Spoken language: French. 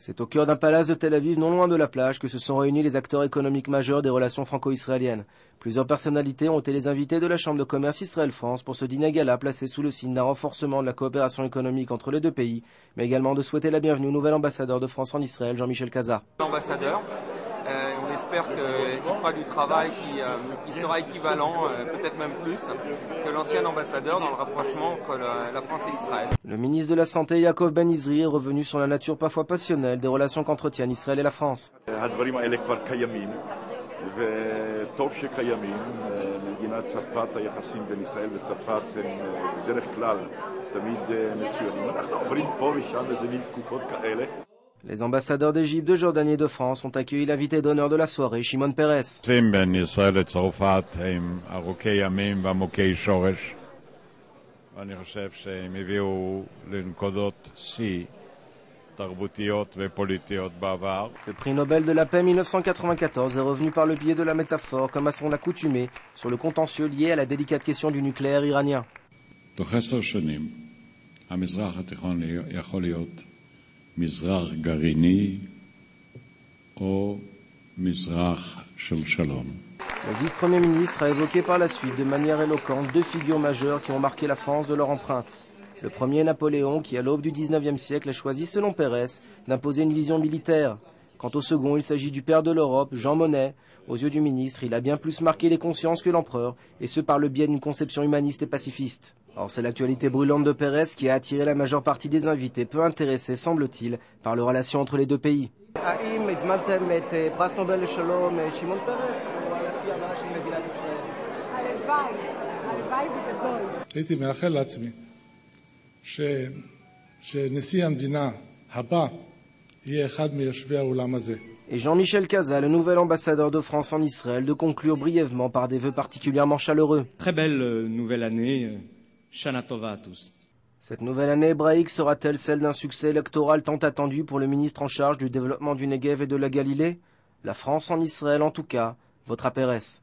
C'est au cœur d'un palace de Tel Aviv, non loin de la plage, que se sont réunis les acteurs économiques majeurs des relations franco-israéliennes. Plusieurs personnalités ont été les invités de la Chambre de commerce Israël-France pour ce dîner gala placé sous le signe d'un renforcement de la coopération économique entre les deux pays, mais également de souhaiter la bienvenue au nouvel ambassadeur de France en Israël, Jean-Michel Cazat. L'ambassadeur, on espère qu'il fera du travail qui sera équivalent, peut-être même plus, que l'ancien ambassadeur dans le rapprochement entre la France et Israël. Le ministre de la Santé, Yaakov Ben Izri, est revenu sur la nature parfois passionnelle des relations qu'entretiennent Israël et la France. וטוב שקיימים, מדינת צרפת, היחסים בין ישראל וצרפת הם בדרך כלל תמיד מצוינים. אנחנו עוברים פה ושם איזה מין תקופות כאלה. Les ambassadeurs d'Égypte, de Jordanie et de France ont accueilli l'invité d'honneur de la soirée, Shimon Peres. בין ישראל לצרפת הם ארוכי ימים ועמוקי שורש, ואני חושב שהם הביאו לנקודות שיא. Le prix Nobel de la paix 1994 est revenu par le biais de la métaphore, comme à son accoutumée, sur le contentieux lié à la délicate question du nucléaire iranien. Le vice-premier ministre a évoqué par la suite de manière éloquente deux figures majeures qui ont marqué la France de leur empreinte. Le premier, Napoléon, qui à l'aube du XIXe siècle a choisi, selon Pérez, d'imposer une vision militaire. Quant au second, il s'agit du père de l'Europe, Jean Monnet. Aux yeux du ministre, il a bien plus marqué les consciences que l'empereur, et ce par le biais d'une conception humaniste et pacifiste. Or, c'est l'actualité brûlante de Pérez qui a attiré la majeure partie des invités, peu intéressés, semble-t-il, par les relations entre les deux pays. Et Jean-Michel Cazat, le nouvel ambassadeur de France en Israël, de conclure brièvement par des vœux particulièrement chaleureux. Très belle nouvelle année, Shana Tova à tous. Cette nouvelle année hébraïque sera-t-elle celle d'un succès électoral tant attendu pour le ministre en charge du développement du Negev et de la Galilée? La France en Israël en tout cas, votera Pérez.